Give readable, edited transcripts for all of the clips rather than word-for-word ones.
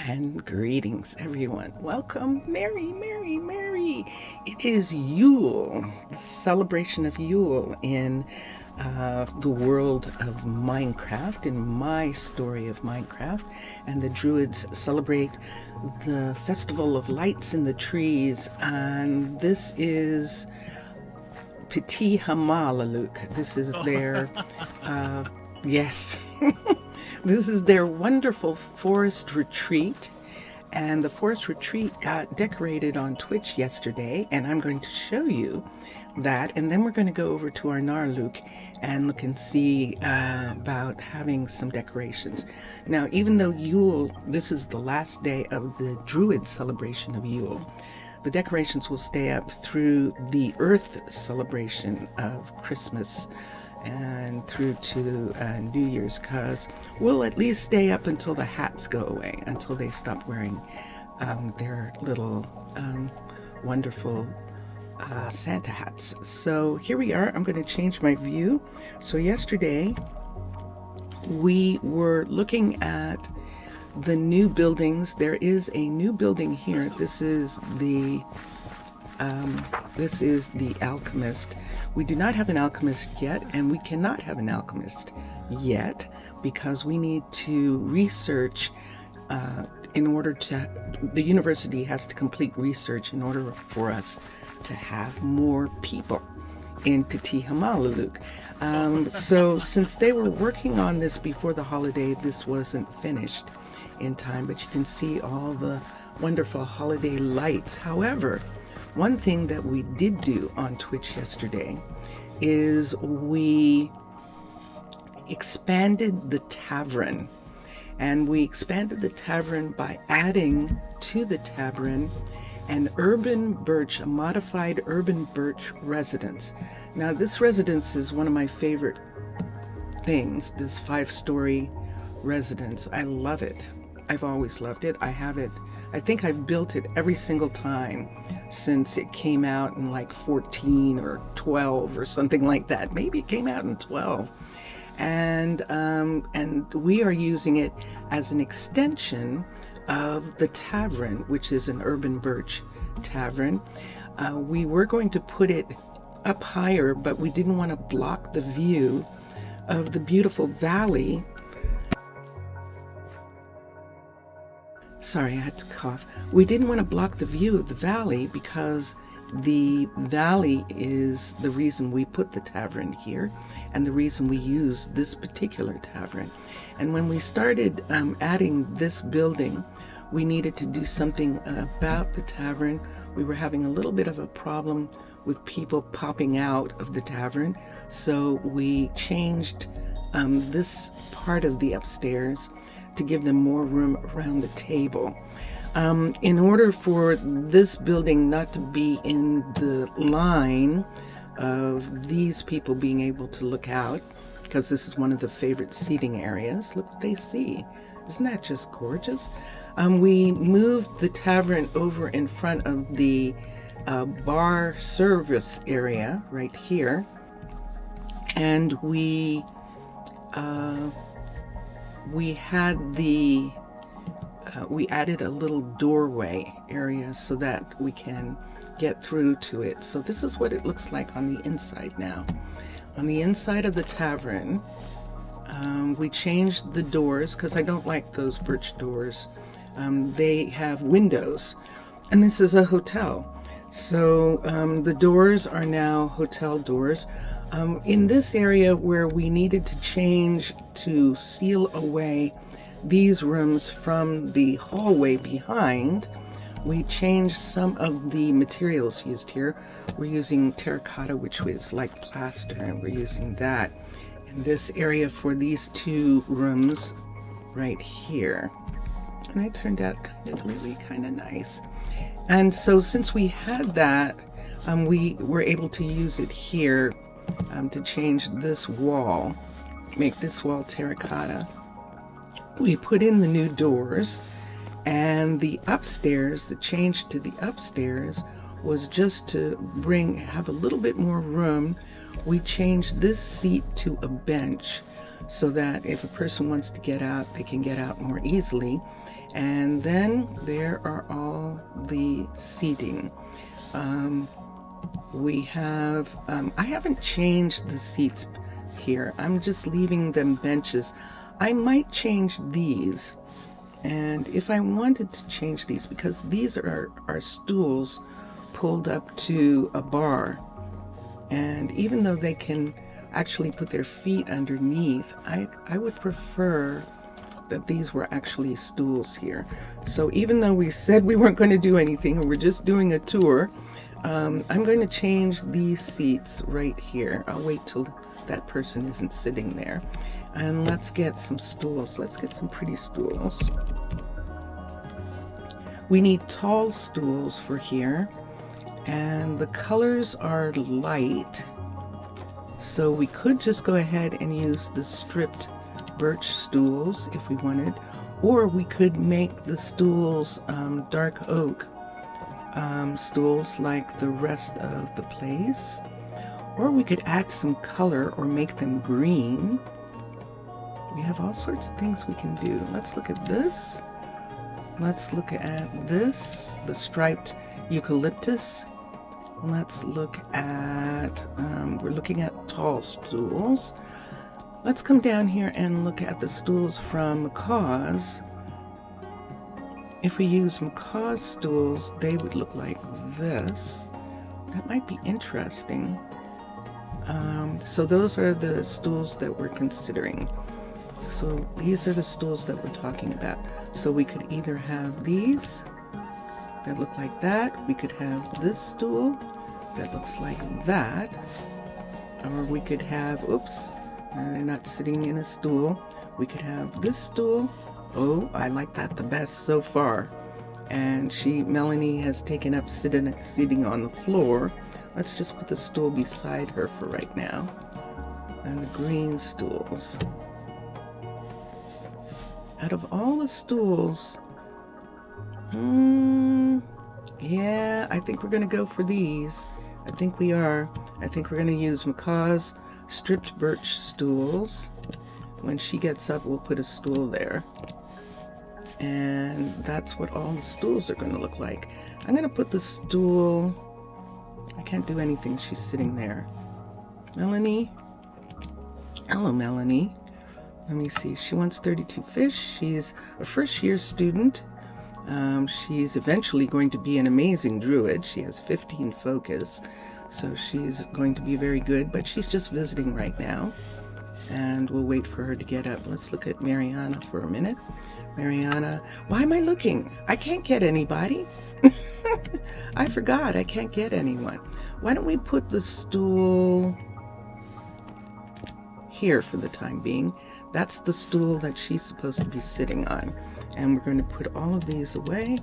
And greetings, everyone. Welcome, Merry. It is Yule, the celebration of Yule in the world of Minecraft, in my story of Minecraft. And the Druids celebrate the Festival of Lights in the Trees. And this is Pitti Hamaalakut. This is their, yes. This is their wonderful forest retreat, and the forest retreat got decorated on Twitch yesterday, and I'm going to show you that, and then we're going to go over to Arnaaluk and look and see about having some decorations. Now, even though Yule, this is the last day of the Druid celebration of Yule, the decorations will stay up through the Earth celebration of Christmas and through to New Year's, because we'll at least stay up until the hats go away, until they stop wearing their little wonderful Santa hats. So here we are. I'm going to change my view. So yesterday we were looking at the new buildings. There is a new building here. This is the alchemist. We do not have an alchemist yet, and we cannot have an alchemist yet because we need to research in order to, the university has to complete research in order for us to have more people in Pitti Hamaalakut. So since they were working on this before the holiday, this wasn't finished in time, but you can see all the wonderful holiday lights. However, one thing that we did do on Twitch yesterday is we expanded the tavern. And we expanded the tavern by adding to the tavern an urban birch, a modified urban birch residence. Now, this residence is one of my favorite things, this 5-story residence. I love it. I've always loved it. I have it. I think I've built it every single time since it came out in like 14 or 12 or something like that. Maybe it came out in 12. And we are using it as an extension of the tavern, which is an urban birch tavern. We were going to put it up higher, but we didn't want to block the view of the beautiful valley. Sorry, I had to cough. We didn't want to block the view of the valley because the valley is the reason we put the tavern here and the reason we use this particular tavern. And when we started adding this building, we needed to do something about the tavern. We were having a little bit of a problem with people popping out of the tavern. So we changed this part of the upstairs to give them more room around the table. In order for this building not to be in the line of these people being able to look out, because this is one of the favorite seating areas, look what they see. Isn't that just gorgeous? We moved the tavern over in front of the bar service area right here, and we had we added a little doorway area so that we can get through to it. So this is what it looks like on the inside now. On the inside of the tavern, we changed the doors because I don't like those birch doors. They have windows, and this is a hotel. So the doors are now hotel doors. In this area where we needed to change to seal away these rooms from the hallway behind, we changed some of the materials used here. We're using terracotta, which is like plaster, and we're using that in this area for these 2 rooms right here. And it turned out really kind of nice. And so since we had that, we were able to use it here to change this wall, make this wall terracotta. We put in the new doors, and the upstairs, the change to the upstairs was just to have a little bit more room. We changed this seat to a bench so that if a person wants to get out, they can get out more easily. And then there are all the seating. We have, I haven't changed the seats here. I'm just leaving them benches. I might change these. And if I wanted to change these, because these are stools pulled up to a bar, and even though they can actually put their feet underneath, I would prefer that these were actually stools here. So even though we said we weren't going to do anything and we're just doing a tour, I'm going to change these seats right here. I'll wait till that person isn't sitting there. And let's get some stools. Let's get some pretty stools. We need tall stools for here, and the colors are light, so we could just go ahead and use the stripped birch stools if we wanted, or we could make the stools dark oak stools like the rest of the place, or we could add some color or make them green. We have all sorts of things we can do. Let's look at this. Let's look at this, the striped eucalyptus. Let's look at, we're looking at tall stools. Let's come down here and look at the stools from macaws. If we use macaws stools, they would look like this. That might be interesting. So those are the stools that we're considering. So these are the stools that we're talking about. So we could either have these that look like that. We could have this stool that looks like that. Or we could have, oops, they're not sitting in a stool. We could have this stool. Oh, I like that the best so far. And Melanie has taken up sitting on the floor. Let's just put the stool beside her for right now. And the green stools. Out of all the stools, yeah, I think we're going to go for these. I think we are. I think we're going to use Macaw's stripped birch stools. When she gets up, we'll put a stool there. And that's what all the stools are going to look like. I'm going to put the stool... I can't do anything. She's sitting there. Melanie? Hello, Melanie. Let me see. She wants 32 fish. She's a first-year student. She's eventually going to be an amazing druid. She has 15 focus, so she's going to be very good, but she's just visiting right now, and we'll wait for her to get up. Let's look at Mariana for a minute. Mariana, why am I looking? I can't get anybody. I forgot. I can't get anyone. Why don't we put the stool here for the time being? That's the stool that she's supposed to be sitting on. And we're going to put all of these away.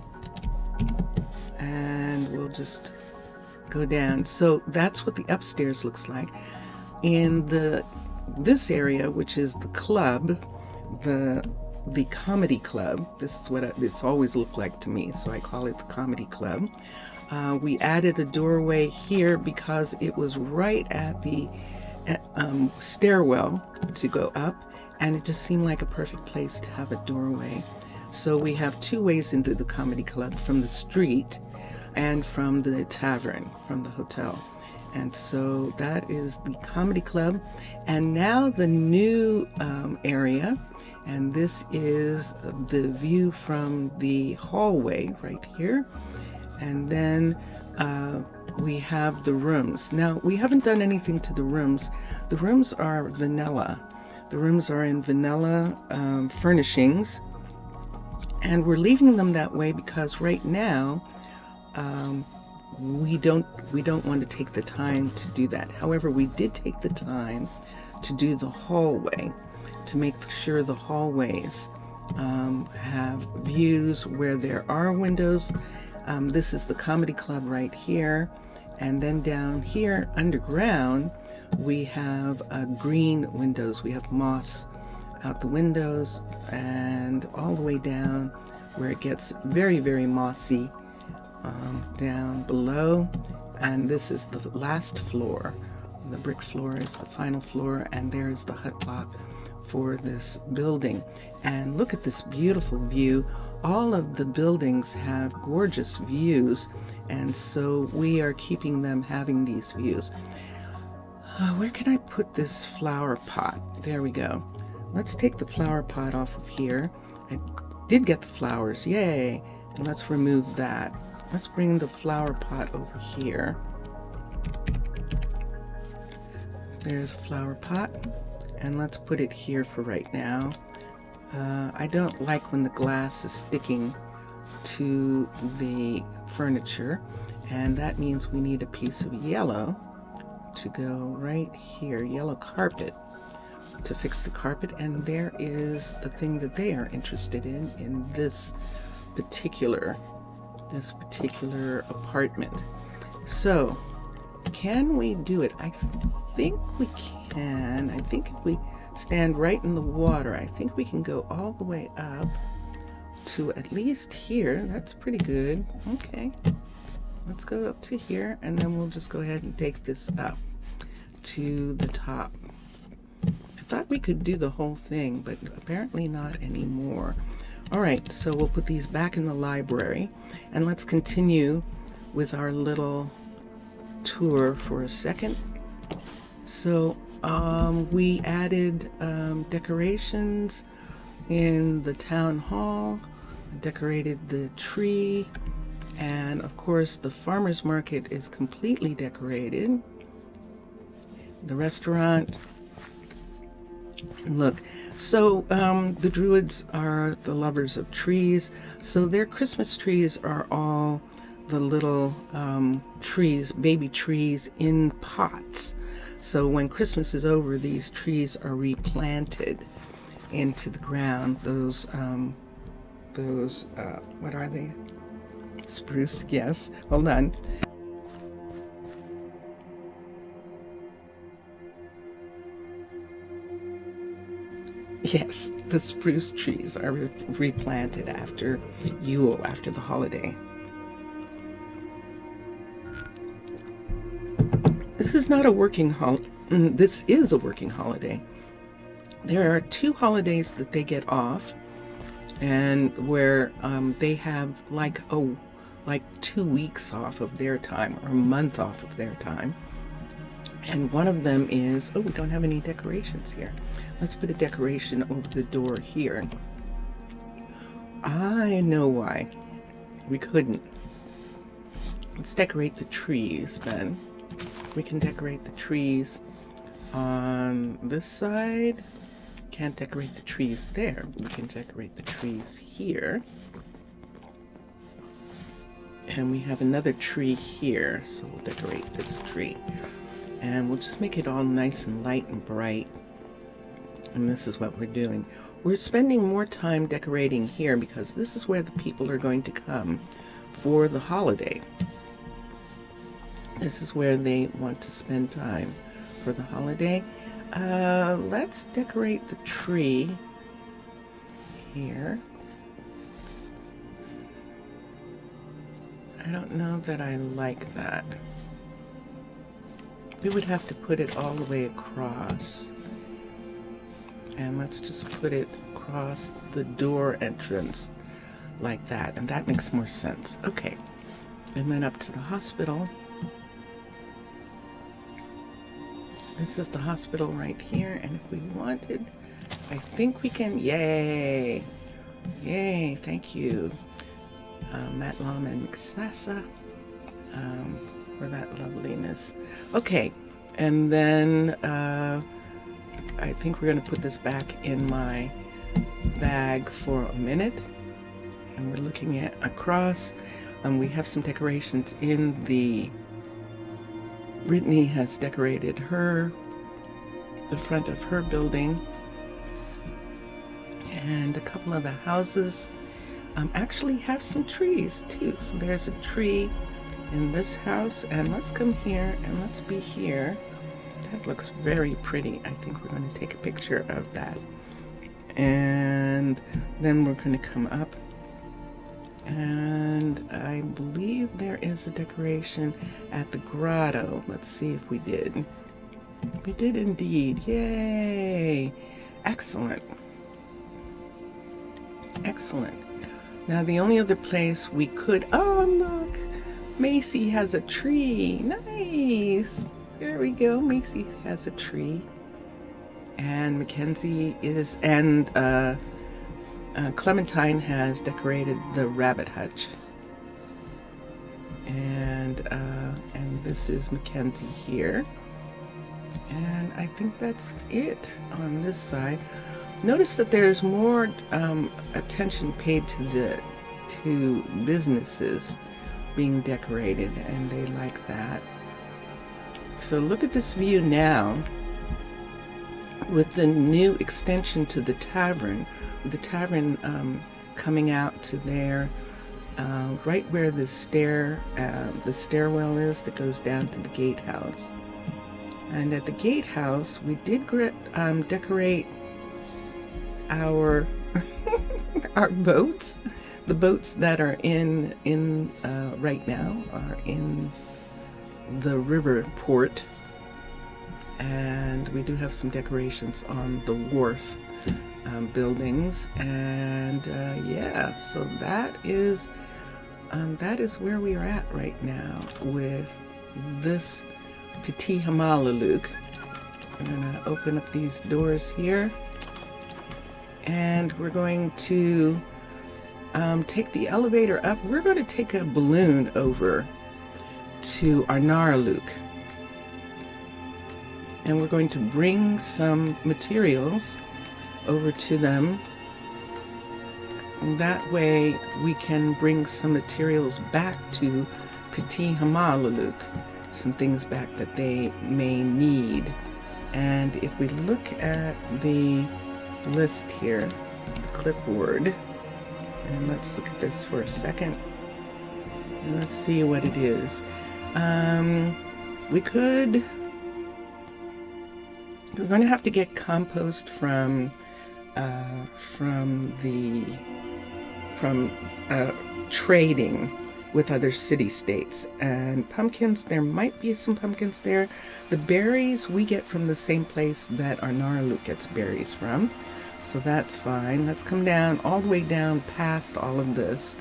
And we'll just go down. So that's what the upstairs looks like. In this area, which is the club, the comedy club, this is what this always looked like to me, so I call it the comedy club. We added a doorway here because it was right at the stairwell to go up, and it just seemed like a perfect place to have a doorway. So we have two ways into the comedy club, from the street and from the tavern, from the hotel. And so that is the comedy club. And now the new area, and this is the view from the hallway right here. And then we have the rooms. Now, we haven't done anything to the rooms. The rooms are vanilla. The rooms are in vanilla furnishings. And we're leaving them that way because right now, we don't want to take the time to do that. However, we did take the time to do the hallway, to make sure the hallways have views where there are windows. This is the comedy club right here. And then down here underground, we have green windows. We have moss out the windows and all the way down where it gets very, very mossy down below. And this is the last floor. The brick floor is the final floor, and there's the hut block for this building. And look at this beautiful view. All of the buildings have gorgeous views, and so we are keeping them having these views. Where can I put this flower pot? There we go. Let's take the flower pot off of here. I did get the flowers, yay! And let's remove that. Let's bring the flower pot over here. There's a flower pot, and let's put it here for right now. I don't like when the glass is sticking to the furniture, and that means we need a piece of yellow to go right here, yellow carpet, to fix the carpet. And there is the thing that they are interested in this particular apartment. So can we do it? I think we can. I think if we stand right in the water, I think we can go all the way up to at least here. That's pretty good. Okay, let's go up to here, and then we'll just go ahead and take this up to the top. I thought we could do the whole thing, but apparently not anymore. All right, so we'll put these back in the library, and let's continue with our little tour for a second. So we added decorations in the town hall, decorated the tree, and of course the farmers market is completely decorated. The restaurant. Look, so the Druids are the lovers of trees, so their Christmas trees are all the little trees, baby trees in pots. So when Christmas is over, these trees are replanted into the ground. Those what are they? Spruce, yes. Hold on. Yes, the spruce trees are replanted after Yule, after the holiday. This is not a working holiday. This is a working holiday. There are 2 holidays that they get off, and where they have like 2 weeks off of their time, or a month off of their time. And one of them is, oh, we don't have any decorations here. Let's put a decoration over the door here. I know why we couldn't. Let's decorate the trees then. We can decorate the trees on this side. Can't decorate the trees there. We can decorate the trees here. And we have another tree here, so we'll decorate this tree. And we'll just make it all nice and light and bright. And this is what we're doing. We're spending more time decorating here because this is where the people are going to come for the holiday. This is where they want to spend time for the holiday. Let's decorate the tree here. I don't know that I like that. We would have to put it all the way across. And let's just put it across the door entrance like that. And that makes more sense. Okay. And then up to the hospital. This is the hospital right here. And if we wanted, I think we can. Yay. Yay. Thank you. Matlam and Miksasa. For that loveliness. Okay, and then I think we're going to put this back in my bag for a minute. And we're looking at across, and we have some decorations in the... Brittany has decorated the front of her building. And a couple of the houses actually have some trees too. So there's a tree in this house, and let's come here and let's be here. That looks very pretty. I think we're going to take a picture of that, and then we're going to come up, and I believe there is a decoration at the grotto. Let's see if we did. We did indeed. Yay! Excellent. Excellent. Now the only other place we could, oh look, Macy has a tree. Nice. There we go. Macy has a tree. And Mackenzie is, and Clementine has decorated the rabbit hutch. And this is Mackenzie here. And I think that's it on this side. Notice that there's more attention paid to businesses being decorated, and they like that. So look at this view now with the new extension to the tavern. The tavern coming out to there, right where the stairwell is that goes down to the gatehouse. And at the gatehouse, we did decorate our our boats. The boats that are in right now are in the river port, and we do have some decorations on the wharf buildings. And yeah, so that is where we are at right now with this Pitti Hamaalakut. I'm gonna open up these doors here, and we're going to take the elevator up. We're going to take a balloon over to Arnaaluk, and we're going to bring some materials over to them. That way we can bring some materials back to Pitti Hamaalakut, some things back that they may need. And if we look at the list here, the clipboard, and let's look at this for a second, and let's see what it is. We're going to have to get compost from trading with other city-states. And pumpkins, there might be some pumpkins there. The berries we get from the same place that Arnaaluk gets berries from, so that's fine. Let's come down, all the way down past all of this,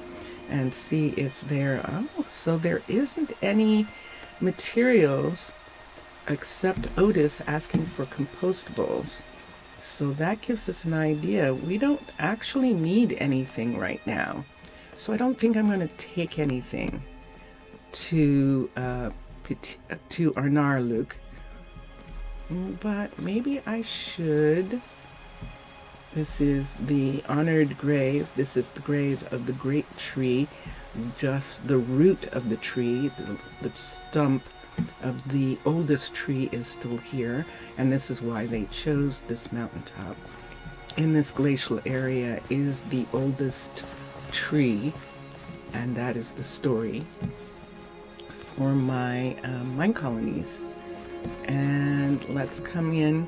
and see if there, so there isn't any materials except Otis asking for compostables. So that gives us an idea. We don't actually need anything right now. So I don't think I'm going to take anything to Arnaaluk, but maybe I should. This is the honored grave. This is the grave of the great tree. Just the root of the tree, the stump of the oldest tree is still here, and this is why they chose this mountaintop. In this glacial area is the oldest tree, and that is the story for my Minecolonies. And let's come in.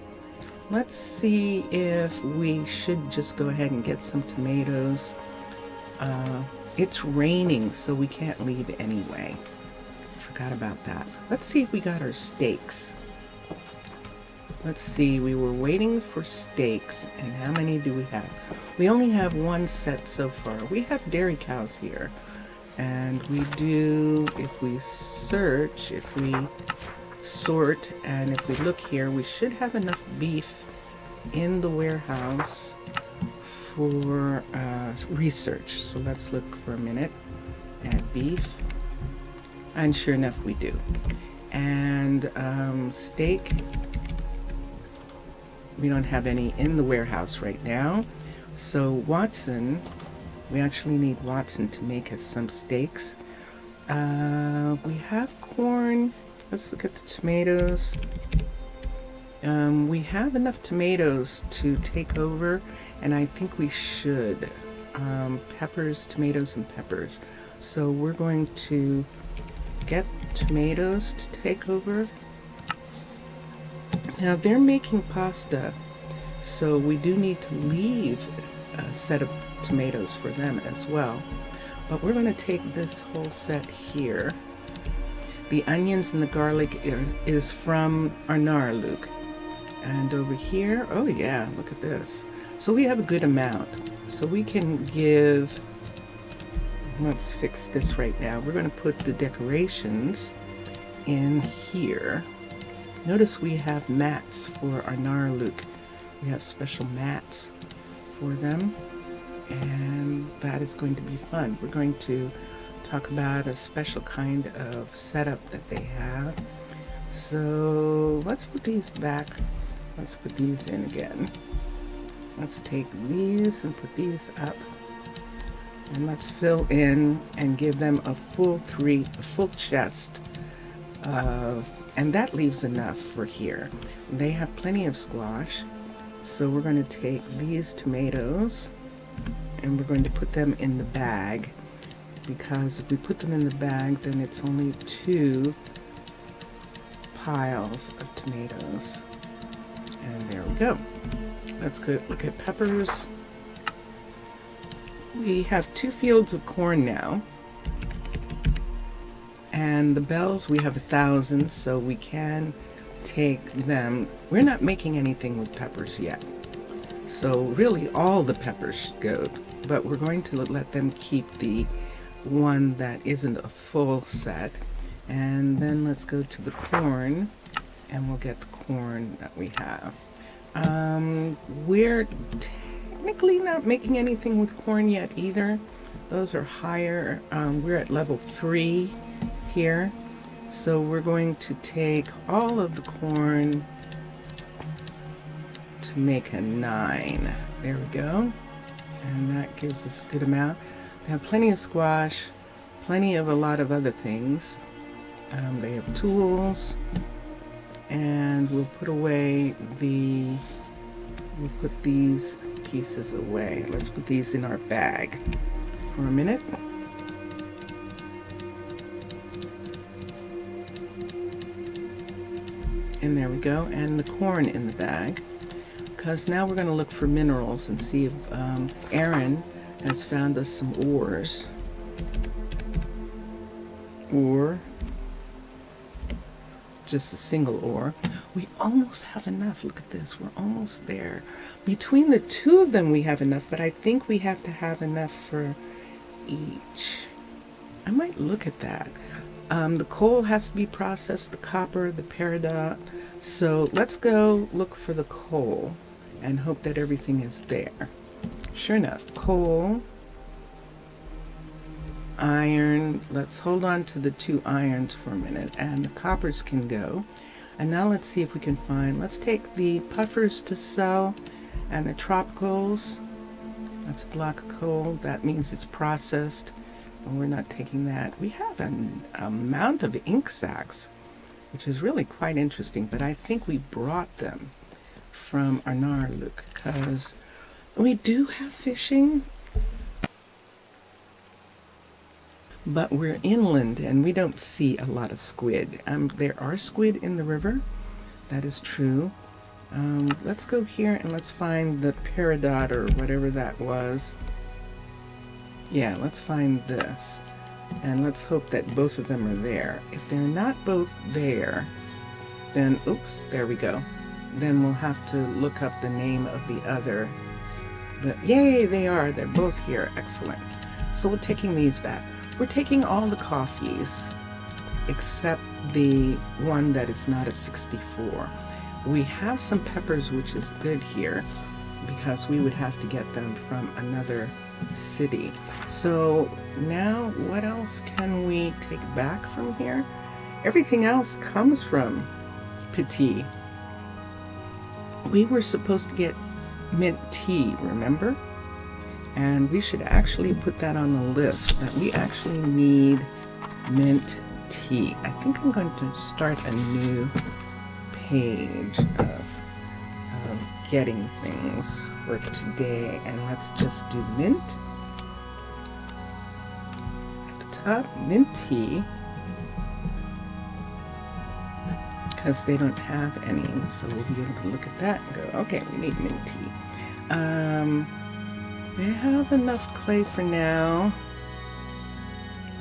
Let's see if we should just go ahead and get some tomatoes. It's raining, so we can't leave anyway. Forgot about that. Let's see if we got our steaks. Let's see, we were waiting for steaks, and how many do we have? We only have one set so far. We have dairy cows here, and we do, if we search, if we sort, and if we look here, we should have enough beef in the warehouse for research. So let's look for a minute at beef, and sure enough we do. And steak, we don't have any in the warehouse right now. So Watson, we actually need Watson to make us some steaks. We have corn. Let's look at the tomatoes. We have enough tomatoes to take over, and I think we should. Peppers, tomatoes, and peppers. So we're going to get tomatoes to take over. Now they're making pasta, so we do need to leave a set of tomatoes for them as well. But we're going to take this whole set here. The onions and the garlic is from Arnaaluk. And over here, oh yeah, look at this. So we have a good amount. So we can give, let's fix this right now. We're going to put the decorations in here. Notice we have mats for our Arnaaluk. We have special mats for them, and that is going to be fun. We're going to talk about a special kind of setup that they have. So let's put these back. Let's put these in again. Let's take these and put these up, and let's fill in and give them a full chest of, and that leaves enough for here. They have plenty of squash, so we're going to take these tomatoes and we're going to put them in the bag, because if we put them in the bag, then it's only 2 piles of tomatoes. And there we go. Let's go look at peppers. We have 2 fields of corn now. And the bells, we have 1,000, so we can take them. We're not making anything with peppers yet. So really all the peppers should go, but we're going to let them keep the one that isn't a full set. And then let's go to the corn, and we'll get the corn that we have. We're technically not making anything with corn yet either. Those are higher. We're at level 3 here. So we're going to take all of the corn to make a 9. There we go. And that gives us a good amount. They have plenty of squash, plenty of a lot of other things. They have tools, and we'll put away we'll put these pieces away. Let's put these in our bag for a minute. And there we go, and the corn in the bag, because now we're going to look for minerals and see if Aaron has found us some ores, or just a single ore. We almost have enough. Look at this, we're almost there. Between the 2 of them we have enough, but I think we have to have enough for each. I might look at that. The coal has to be processed, the copper, the peridot. So let's go look for the coal and hope that everything is there. Sure enough, coal, iron. Let's hold on to the 2 irons for a minute, and the coppers can go. And now let's see if we can find, let's take the puffers to sell and the tropicals. That's a block of coal. That means it's processed. And we're not taking that. We have an amount of ink sacs, which is really quite interesting, but I think we brought them from Arnaaluk because we do have fishing, but we're inland and we don't see a lot of squid. There are squid in the river, that is true. Let's go here and let's find the peridot or whatever that was. Yeah, let's find this, and let's hope that both of them are there. If they're not both there, then, oops, there we go. Then we'll have to look up the name of the other. But yay, they are. They're both here. Excellent. So we're taking these back. We're taking all the coffees except the one that is not a 64. We have some peppers, which is good here, because we would have to get them from another city. So now what else can we take back from here? Everything else comes from Pitti. We were supposed to get mint tea, remember? And we should actually put that on the list, that we actually need mint tea. I think I'm going to start a new page of getting things for today, and let's just do mint at the top, mint tea, because they don't have any, so we'll be able to look at that and go, okay, we need mint tea. They have enough clay for now.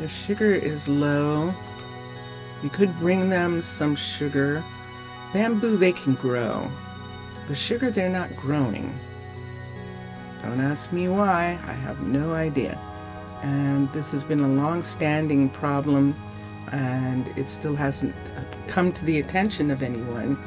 The sugar is low. We could bring them some sugar. Bamboo they can grow. the sugar they're not growing. Don't ask me why, I have no idea. And this has been a long-standing problem, and it still hasn't come to the attention of anyone.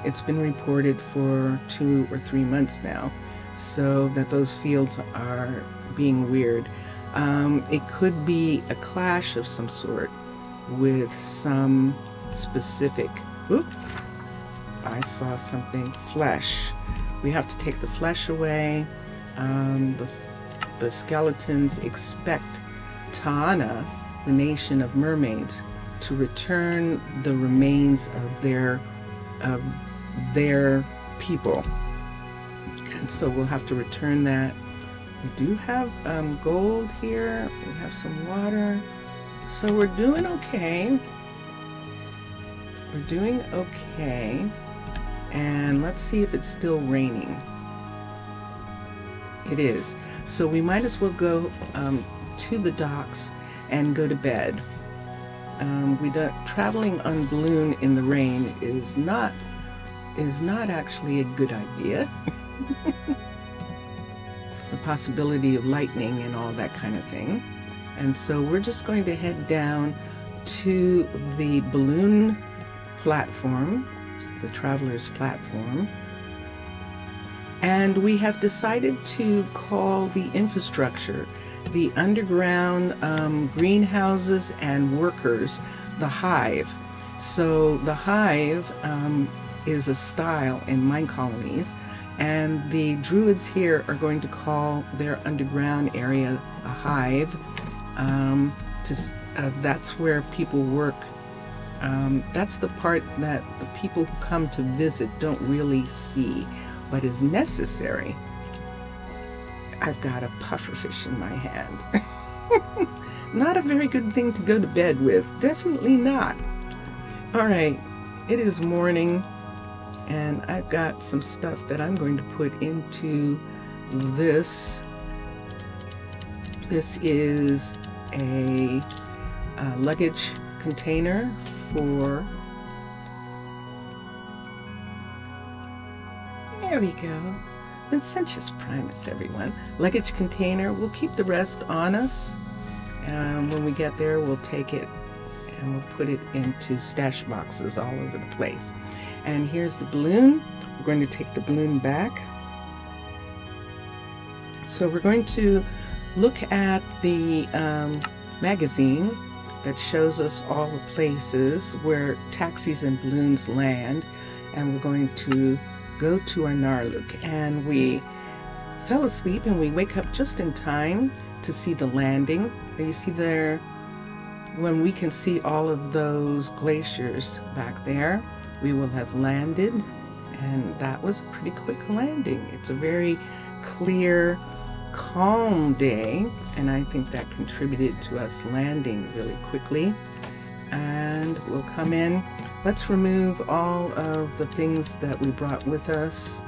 It's been reported for 2 or 3 months now, so that those fields are being weird. It could be a clash of some sort with some specific, I saw something, flesh. We have to take the flesh away. The skeletons expect Taana, the nation of mermaids, to return the remains of their people. And so we'll have to return that. We do have gold here. We have some water. So we're doing okay. We're doing okay. And let's see if it's still raining. It is. So we might as well go to the docks and go to bed. Traveling on balloon in the rain is not actually a good idea. The possibility of lightning and all that kind of thing. And so we're just going to head down to the balloon platform, the traveler's platform. And we have decided to call the infrastructure, the underground greenhouses and workers, the hive. So the hive is a style in Minecolonies, and the druids here are going to call their underground area a hive. That's where people work. That's the part that the people who come to visit don't really see, but is necessary. I've got a pufferfish in my hand. Not a very good thing to go to bed with. Definitely not. All right, it is morning, and I've got some stuff that I'm going to put into this. This is a luggage container for, there we go, Vincentius Primus, everyone. Luggage container. We'll keep the rest on us. When we get there, we'll take it and we'll put it into stash boxes all over the place. And here's the balloon. We're going to take the balloon back. So we're going to look at the magazine that shows us all the places where taxis and balloons land, and we're going to go to Arnaaluk. And we fell asleep and we wake up just in time to see the landing. And you see there, when we can see all of those glaciers back there, we will have landed, and that was a pretty quick landing. It's a very clear, calm day, and I think that contributed to us landing really quickly. And we'll come in. Let's remove all of the things that we brought with us,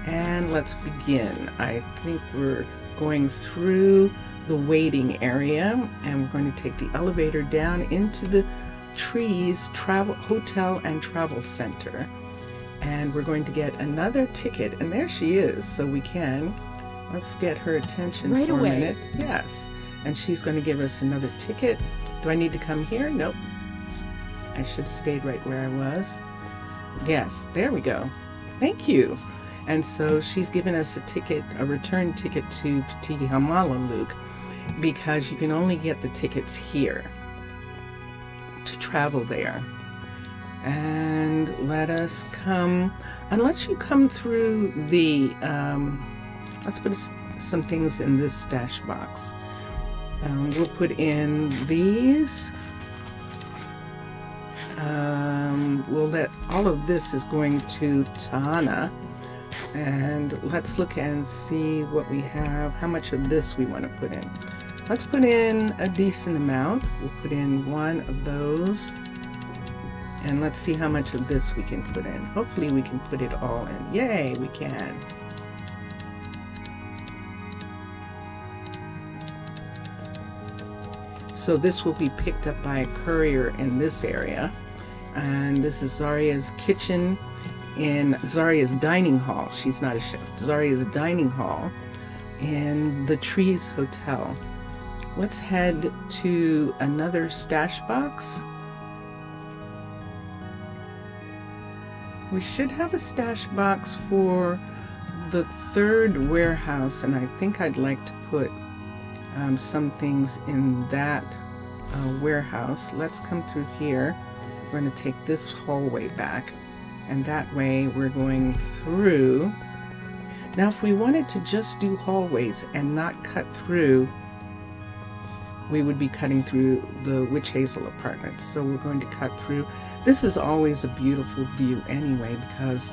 and let's begin. I think we're going through the waiting area, and we're going to take the elevator down into the Trees Hotel and Travel Center. And we're going to get another ticket, and there she is. So let's get her attention right for away. a minute. Yes, and she's going to give us another ticket. Do I need to come here? Nope. I should have stayed right where I was. Yes, there we go. Thank you. And so she's given us a return ticket to Pitti Hamaalakut, because you can only get the tickets here to travel there. And let us come, unless you come through the, let's put some things in this stash box. We'll put in these. We'll let, all of this is going to Taana. And let's look and see what we have, how much of this we want to put in. Let's put in a decent amount. We'll put in one of those. And let's see how much of this we can put in. Hopefully we can put it all in. Yay, we can. So this will be picked up by a courier in this area. And this is Zaria's kitchen in Zaria's dining hall. She's not a chef. Zaria's dining hall in the Trees Hotel. Let's head to another stash box. We should have a stash box for the third warehouse, and I think I'd like to put some things in that warehouse. Let's come through here. We're going to take this hallway back, and that way we're going through. Now, if we wanted to just do hallways and not cut through, we would be cutting through the Witch Hazel apartments. So we're going to cut through. This is always a beautiful view anyway, because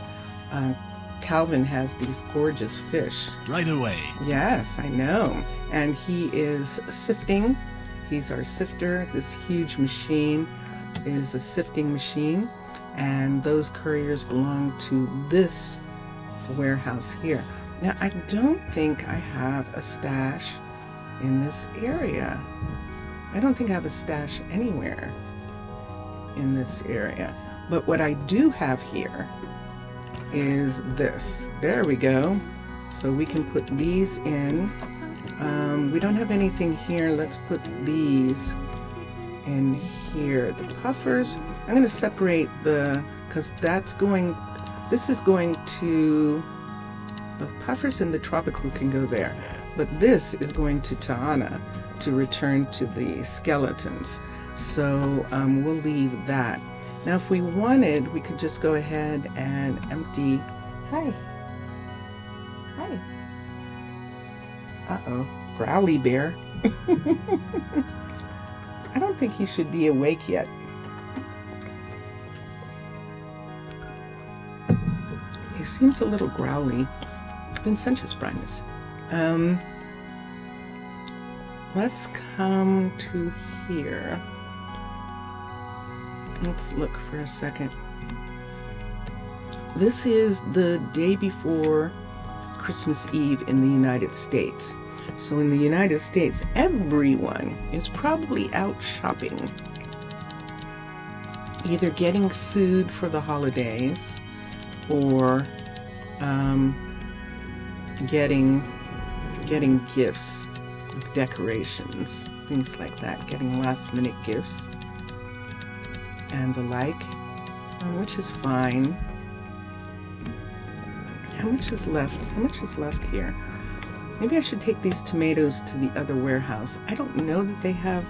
Calvin has these gorgeous fish. Right away. Yes, I know. And he is sifting. He's our sifter. This huge machine is a sifting machine. And those couriers belong to this warehouse here. Now, I don't think I have a stash in this area. I don't think I have a stash anywhere in this area. But what I do have here is this. There we go. So we can put these in. We don't have anything here. Let's put these in here. The puffers, I'm going to separate because this is going to, the puffers and the tropical can go there. But this is going to Tahana to return to the skeletons. So we'll leave that. Now, if we wanted, we could just go ahead and empty. Hi. Hi. Uh-oh. Growly bear. I don't think he should be awake yet. He seems a little growly. Vincentius Primus. Let's come to here. Let's look for a second. This is the day before Christmas Eve in the United States. So in the United States, everyone is probably out shopping, either getting food for the holidays or getting gifts, decorations, things like that, getting last minute gifts and the like, which is fine. How much is left? How much is left here? Maybe I should take these tomatoes to the other warehouse. I don't know that they have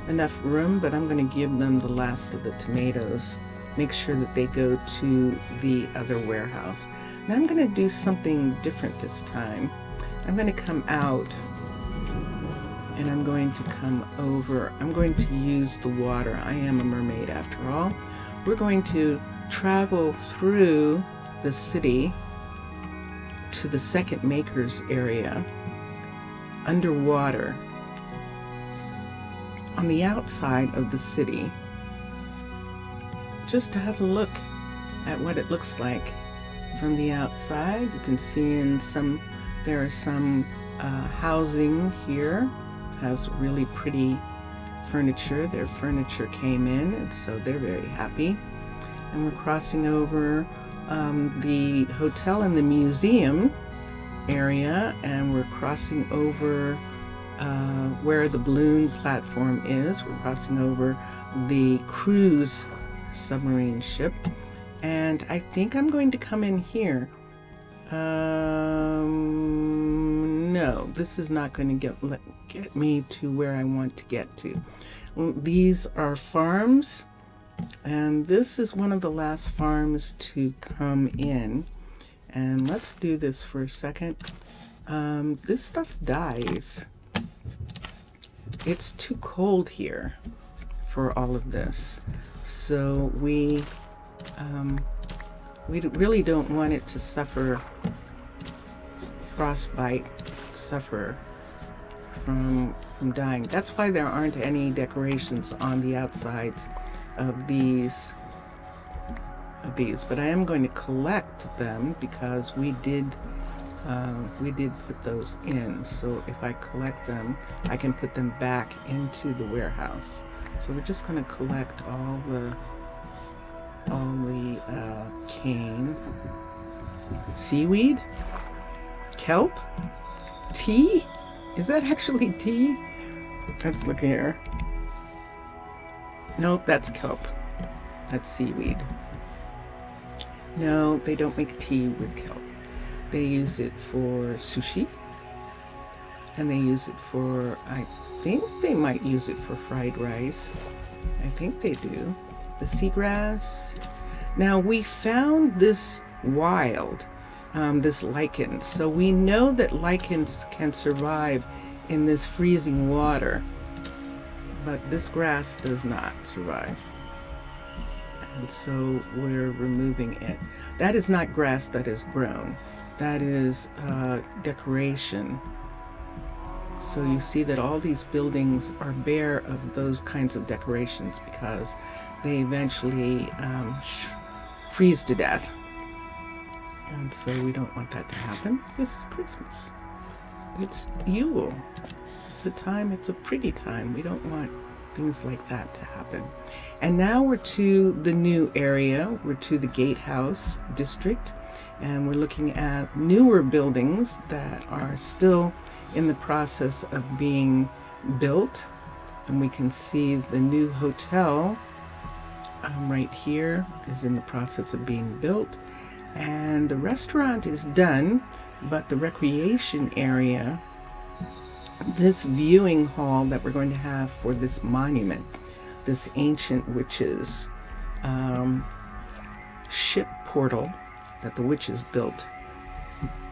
enough room, but I'm going to give them the last of the tomatoes. Make sure that they go to the other warehouse. Now I'm going to do something different this time. I'm going to come out and I'm going to come over. I'm going to use the water. I am a mermaid after all. We're going to travel through the city to the second makers area underwater on the outside of the city, just to have a look at what it looks like from the outside. You can see there are some housing here, has really pretty furniture. Their furniture came in, and so they're very happy. And we're crossing over the hotel and the museum area, and we're crossing over where the balloon platform is. We're crossing over the cruise submarine ship, and I think I'm going to come in here. No, this is not going to get me to where I want to get to. These are farms, and this is one of the last farms to come in. And let's do this for a second. This stuff dies. It's too cold here for all of this. So we really don't want it to suffer frostbite, suffer from dying. That's why there aren't any decorations on the outsides of these. But I am going to collect them because we did put those in. So if I collect them, I can put them back into the warehouse. So we're just going to collect all cane, seaweed, kelp, tea. Is that actually tea? Let's look here. Nope, that's kelp. That's seaweed. No, they don't make tea with kelp. They use it for sushi. And they use it for, I think they might use it for fried rice. I think they do. The seagrass. Now we found this wild, this lichen. So we know that lichens can survive in this freezing water, but this grass does not survive. And so we're removing it. That is not grass that is grown. That is decoration. So you see that all these buildings are bare of those kinds of decorations because they eventually freeze to death. And so we don't want that to happen. This is Christmas. It's Yule. It's a time, it's a pretty time. We don't want things like that to happen. And now we're to the new area. We're to the Gatehouse district. And we're looking at newer buildings that are still in the process of being built. And we can see the new hotel right here is in the process of being built. And the restaurant is done, but the recreation area, this viewing hall that we're going to have for this monument, this ancient witches ship portal that the witches built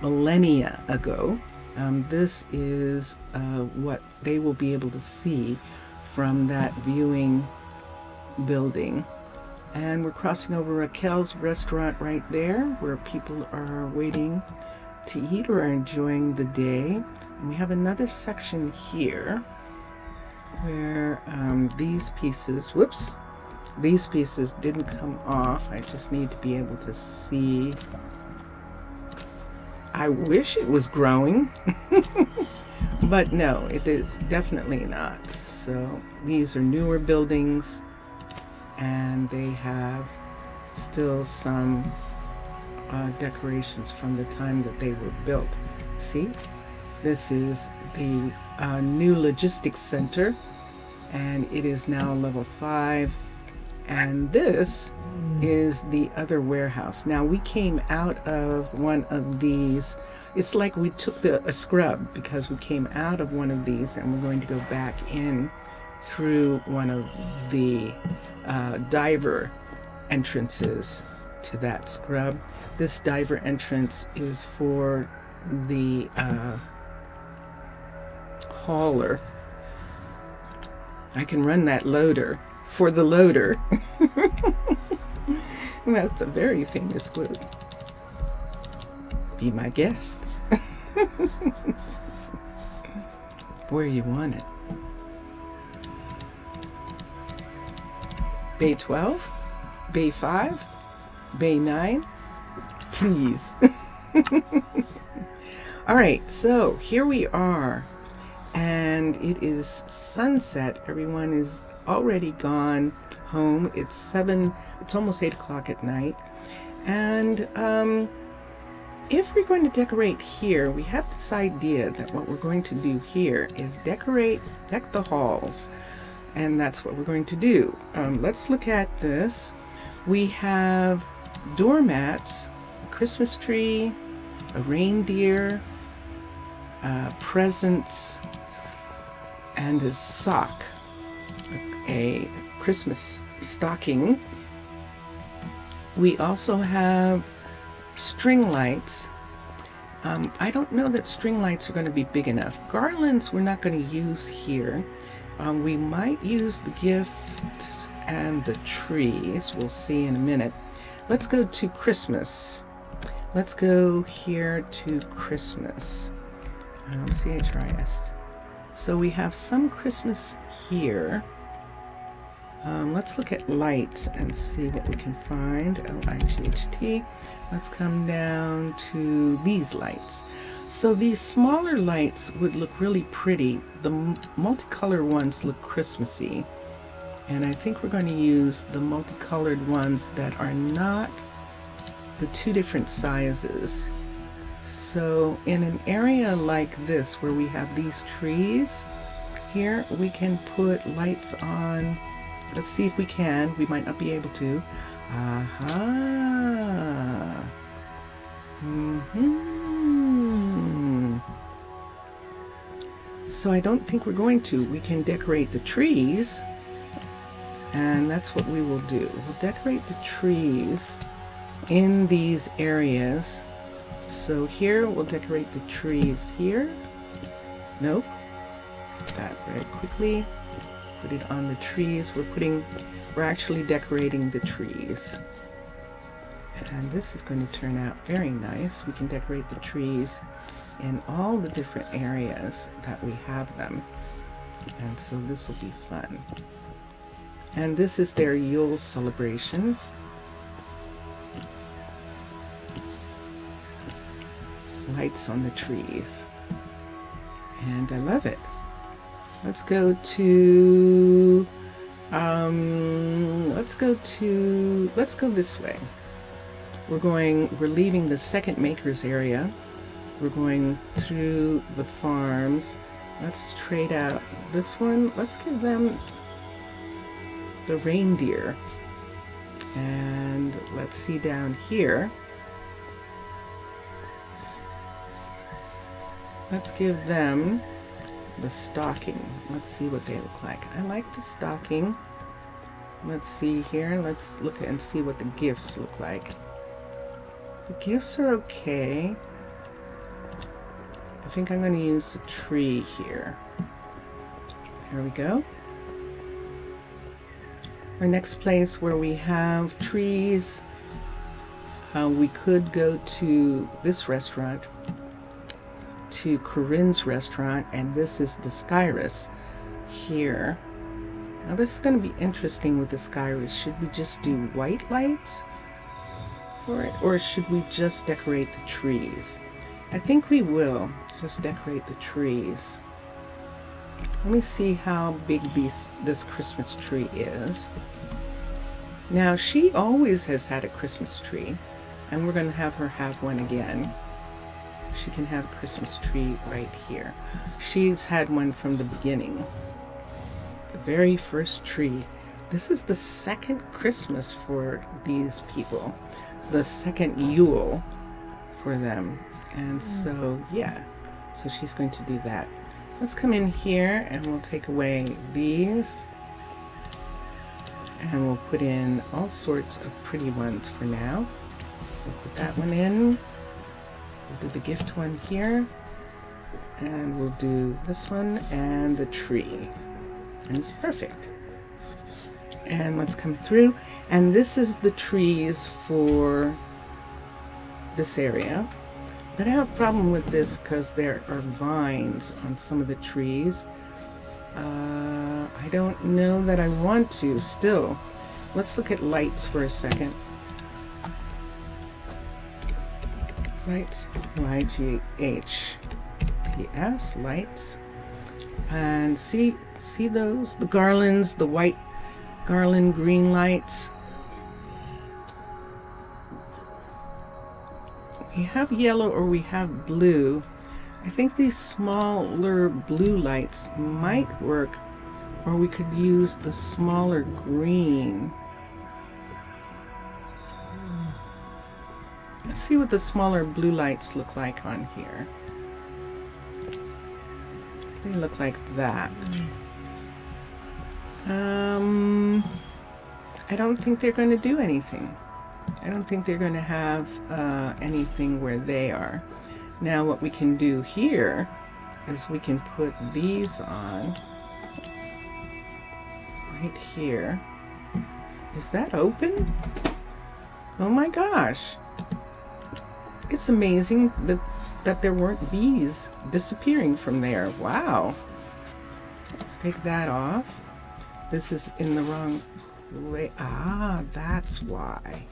millennia ago. This is what they will be able to see from that viewing building. And we're crossing over Raquel's restaurant right there, where people are waiting to eat or are enjoying the day. And we have another section here where these pieces didn't come off. I just need to be able to see. I wish it was growing, but no, it is definitely not. So these are newer buildings, and they have still some decorations from the time that they were built. See, this is the new logistics center, and it is now level 5. And this is the other warehouse. Now we came out of one of these. It's like we took a scrub, because we came out of one of these and we're going to go back in through one of the diver entrances to that scrub. This diver entrance is for the hauler. I can run that loader for the loader. That's a very famous quote. Be my guest. Where you want it. Bay 12, Bay 5, Bay 9, please. All right, so here we are, and it is sunset. Everyone is already gone home. It's almost 8 o'clock at night. And if we're going to decorate here, we have this idea that what we're going to do here is deck the halls. And that's what we're going to do. Let's look at this. We have doormats, a Christmas tree, a reindeer, presents, and a sock, a Christmas stocking. We also have string lights. I don't know that string lights are going to be big enough. Garlands we're not going to use here. We might use the gift and the trees. We'll see in a minute. Let's go to Christmas. Let's go here to Christmas. CHRIS. So we have some Christmas here. Let's look at lights and see what we can find. LIGHT. Let's come down to these lights. So these smaller lights would look really pretty. The multicolor ones look Christmassy. And I think we're going to use the multicolored ones that are not the two different sizes. So in an area like this where we have these trees, here we can put lights on. Let's see if we can. We might not be able to. Aha. So I don't think we're going to. We can decorate the trees, and that's what we will do. We'll decorate the trees in these areas. So here we'll decorate the trees here. Nope. That very quickly. Put it on the trees. We're actually decorating the trees. And this is going to turn out very nice. We can decorate the trees in all the different areas that we have them. And so this will be fun. And this is their Yule celebration. Lights on the trees. And I love it. Let's go this way. We're leaving the second makers area. We're going through the farms. Let's trade out this one. Let's give them the reindeer. And let's see down here. Let's give them the stocking. Let's see what they look like. I like the stocking. Let's see here. Let's look and see what the gifts look like. The gifts are okay. I think I'm going to use the tree here. There we go. Our next place where we have trees, we could go to this restaurant, to Corinne's restaurant, and this is the Skyrus here. Now this is going to be interesting with the Skyrus. Should we just do white lights for it, or should we just decorate the trees? I think we will just decorate the trees. Let me see how big this Christmas tree is. Now she always has had a Christmas tree, and we're going to have her have one again. She can have a Christmas tree right here. She's had one from the beginning. The very first tree. This is the second Christmas for these people. The second Yule for them. And so, yeah. So she's going to do that. Let's come in here and we'll take away these. And we'll put in all sorts of pretty ones for now. We'll put that one in. We'll do the gift one here, and we'll do this one and the tree, and it's perfect. And let's come through, and this is the trees for this area. I'm gonna have a problem with this because there are vines on some of the trees. I don't know that I want to still. Let's look at lights for a second. Lights, L-I-G-H-T-S, lights. And see those? The garlands, the white garland green lights. We have yellow or we have blue. I think these smaller blue lights might work, or we could use the smaller green. Let's see what the smaller blue lights look like on here. They look like that. I don't think they're going to do anything. I don't think they're going to have anything where they are. Now what we can do here is we can put these on right here. Is that open? Oh my gosh. It's amazing that there weren't bees disappearing from there. Wow. Let's take that off. This is in the wrong way. Ah, that's why.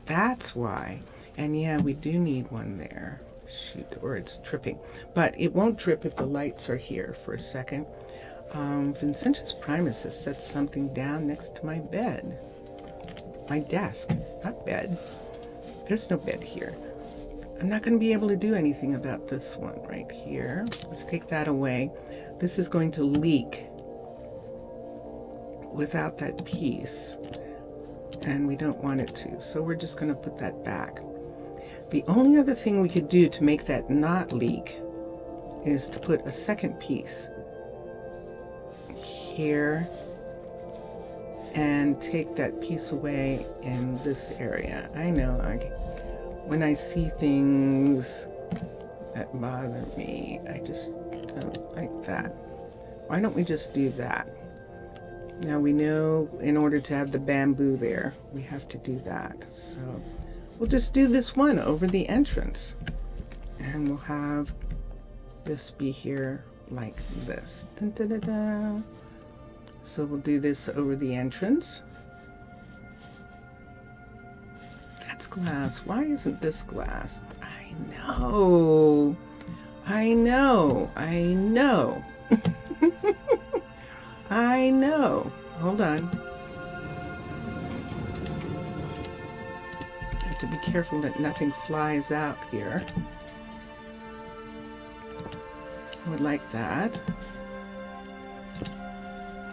That's why. And yeah, we do need one there. Shoot, or it's tripping. But it won't trip if the lights are here for a second. Vincentius Primus has set something down next to my bed. My desk, not bed. There's no bed here. I'm not going to be able to do anything about this one right here. Let's take that away. This is going to leak without that piece, and we don't want it to. So we're just going to put that back. The only other thing we could do to make that not leak is to put a second piece here and take that piece away in this area. I know, when I see things that bother me, I just don't like that. Why don't we just do that? Now we know in order to have the bamboo there, we have to do that. So we'll just do this one over the entrance, and we'll have this be here like this. Dun, dun, dun, dun. So we'll do this over the entrance. That's glass. Why isn't this glass? I know. I know. I know. Hold on. I have to be careful that nothing flies out here. I would like that.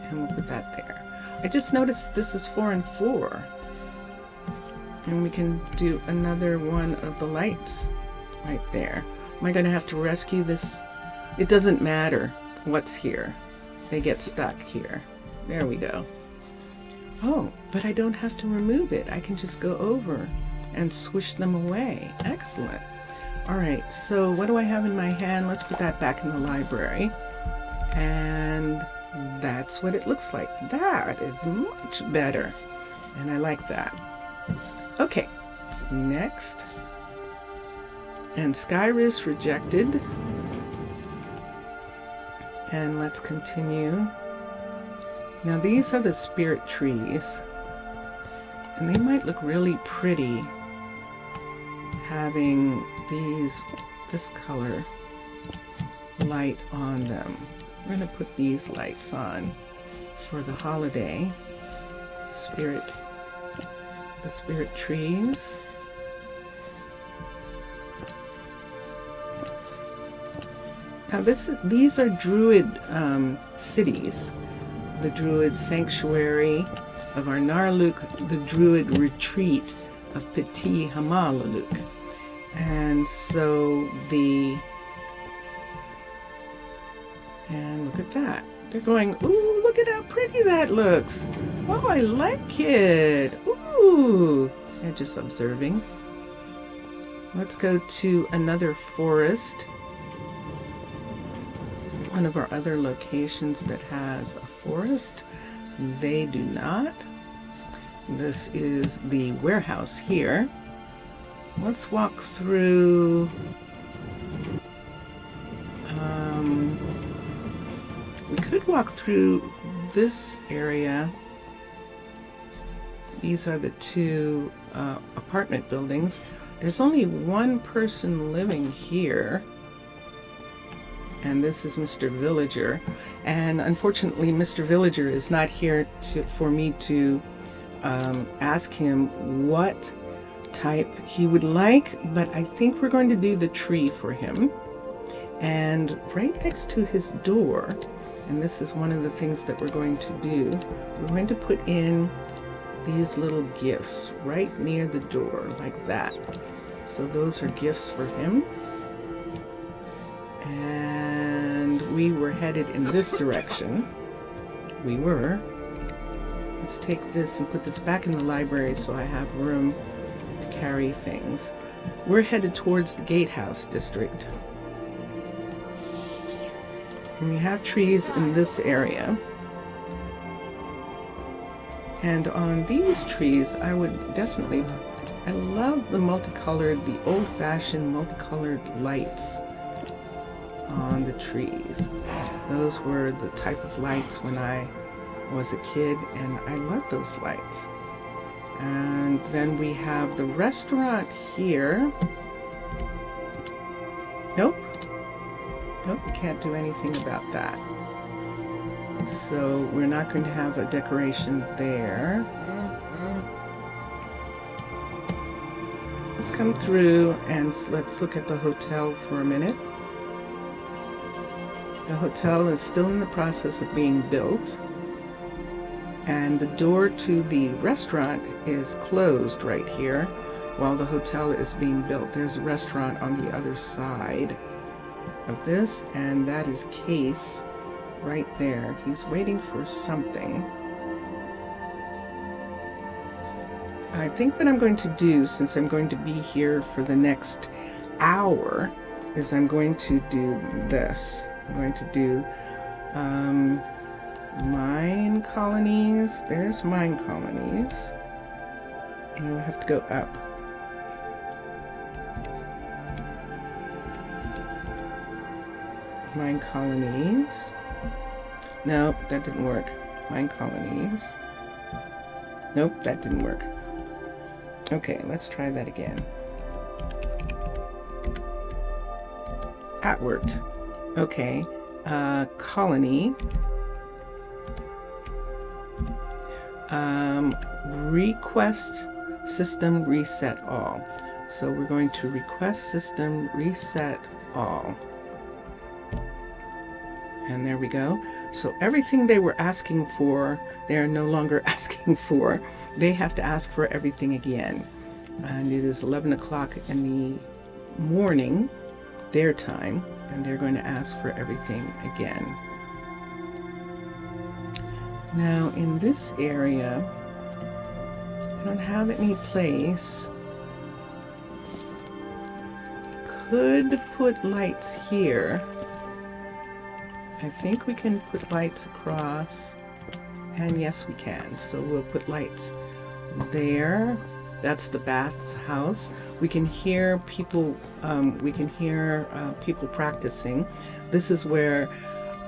And we'll put that there. I just noticed this is 4 and 4. And we can do another one of the lights right there. Am I going to have to rescue this? It doesn't matter what's here. They get stuck here. There we go. Oh, but I don't have to remove it. I can just go over and swish them away. Excellent. All right, so what do I have in my hand? Let's put that back in the library. And that's what it looks like. That is much better. And I like that. Okay, next. And Skyris rejected. And let's continue. Now these are the spirit trees. And they might look really pretty having this color light on them. We're going to put these lights on for the holiday. The spirit trees. Now these are Druid cities. The Druid Sanctuary of Arnaaluk, the Druid Retreat of Pitti Hamaalakut. And so and look at that. They're going, ooh, look at how pretty that looks. Oh, I like it. Ooh, they're just observing. Let's go to another forest. One of our other locations that has a forest. They do not. This is the warehouse here. Let's walk through. We could walk through this area. These are the two apartment buildings. There's only one person living here. And this is Mr. Villager. And unfortunately, Mr. Villager is not here for me to ask him what type he would like, but I think we're going to do the tree for him. And right next to his door, and this is one of the things that we're going to do, we're going to put in these little gifts right near the door, like that. So those are gifts for him. And we were headed in this direction. We were. Let's take this and put this back in the library so I have room to carry things. We're headed towards the Gatehouse district. And we have trees in this area. And on these trees, I would definitely, I love the multicolored, the old-fashioned multicolored lights on the trees. Those were the type of lights when I was a kid, and I love those lights. And then we have the restaurant here. Nope, we can't do anything about that. So we're not going to have a decoration there. let's come through and let's look at the hotel for a minute. The hotel is still in the process of being built, and the door to the restaurant is closed right here while the hotel is being built. There's a restaurant on the other side of this, and that is Case right there. He's waiting for something. I think what I'm going to do, since I'm going to be here for the next hour, is I'm going to do this. I'm going to do mine colonies. There's mine colonies. And we'll have to go up. Mine colonies. Nope, that didn't work. Mine colonies. Nope, that didn't work. Okay, let's try that again. That worked. Okay, colony. Request system reset all. So we're going to request system reset all. And there we go. So everything they were asking for, they are no longer asking for. They have to ask for everything again. And it is 11 o'clock in the morning, their time, and they're going to ask for everything again. Now in this area, I don't have any place. Could put lights here. I think we can put lights across, and yes we can. So we'll put lights there. That's the baths house. We can hear people. People practicing. This is where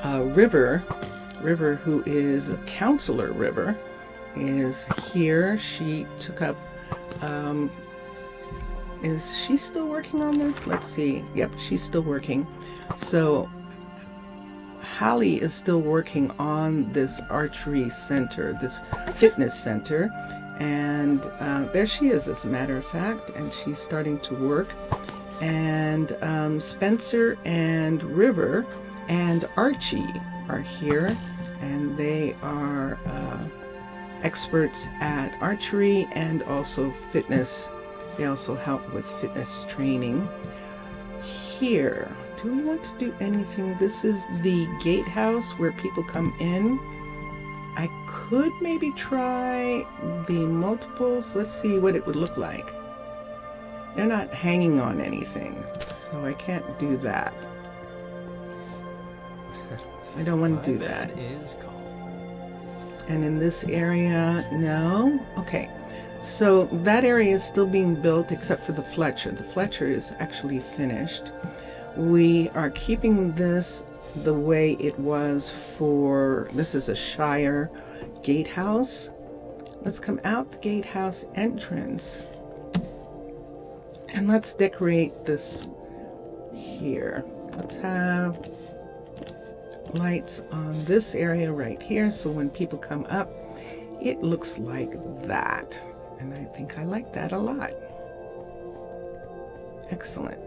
River, who is Counselor River, is here. She took up. Is she still working on this? Let's see. Yep, she's still working. So Hallie is still working on this archery center, this fitness center, and there she is, as a matter of fact, and she's starting to work. And Spencer and River and Archie are here, and they are experts at archery and also fitness. They also help with fitness training. Here, do we want to do anything? This is the gatehouse where people come in. I could maybe try the multiples. Let's see what it would look like. They're not hanging on anything, so I can't do that. I don't want to do that. And in this area, no? Okay. So that area is still being built except for the Fletcher. The Fletcher is actually finished. We are keeping this the way it was for, this is a Shire gatehouse. Let's come out the gatehouse entrance and let's decorate this here. Let's have lights on this area right here, so when people come up, it looks like that. And I think I like that a lot. Excellent.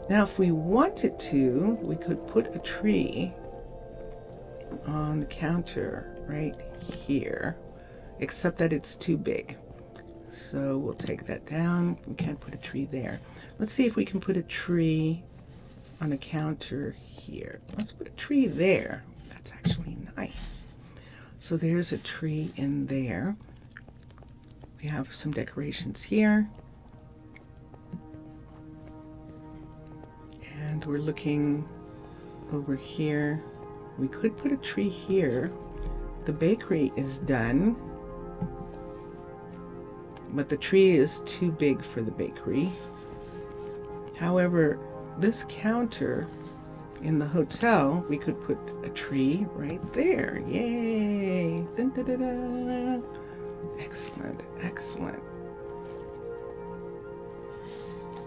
Now, if we wanted to, we could put a tree on the counter right here, except that it's too big. So we'll take that down. We can't put a tree there. Let's see if we can put a tree on the counter here. Let's put a tree there. That's actually nice. So there's a tree in there. We have some decorations here. And we're looking over here. We could put a tree here. The bakery is done, but the tree is too big for the bakery. However, this counter in the hotel, we could put a tree right there. Yay! Dun, dun, dun, dun. Excellent, excellent.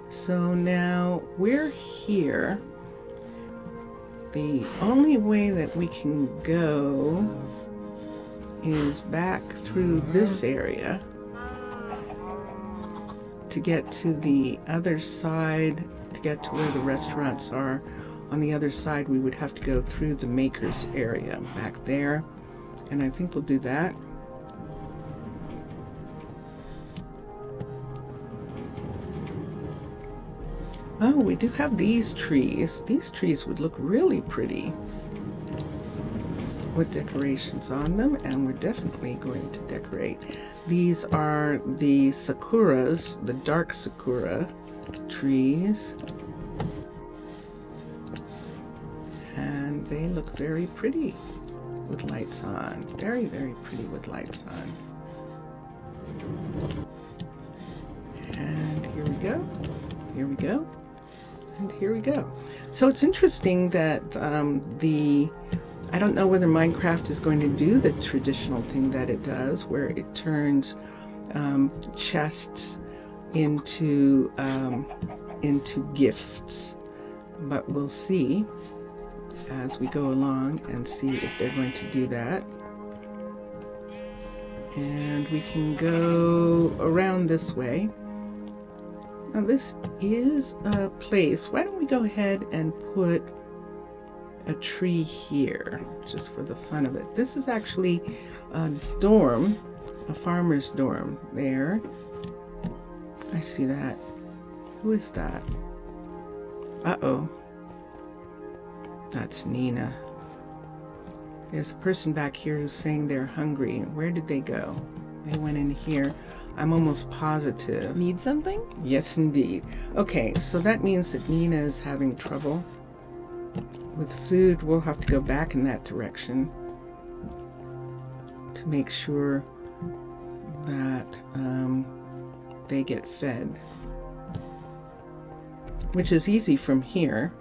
So now we're here. The only way that we can go is back through this area to to get to the other side, to get to where the restaurants are, on the other side, we would have to go through the makers area back there. And I think we'll do that. Oh, we do have these trees. These trees would look really pretty with decorations on them, and we're definitely going to decorate. These are the sakuras, the dark sakura trees. And they look very pretty with lights on. Very, very pretty with lights on. And here we go. Here we go. And here we go. So it's interesting that I don't know whether Minecraft is going to do the traditional thing that it does, where it turns chests into gifts. But we'll see as we go along and see if they're going to do that. And we can go around this way. Now this is a place. Why don't we go ahead and put a tree here, just for the fun of it. This is actually a dorm, a farmer's dorm there. I see that. Who is that? Uh-oh. That's Nina. There's a person back here who's saying they're hungry. Where did they go? They went in here. I'm almost positive. Need something? Yes, indeed. Okay, so that means that Nina is having trouble with food. We'll have to go back in that direction to make sure that they get fed, which is easy from here.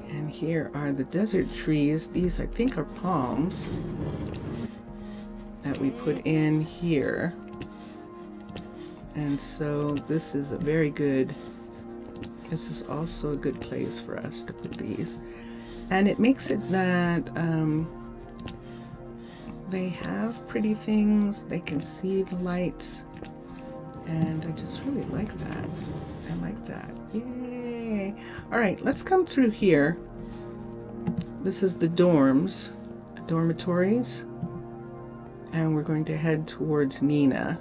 And here are the desert trees. These, I think, are palms that we put in here. And so this is a very good, this is also a good place for us to put these. And it makes it that they have pretty things, they can see the lights, and I just really like that. I like that. Yay! All right, let's come through here. This is the dorms, the dormitories, and we're going to head towards Nina.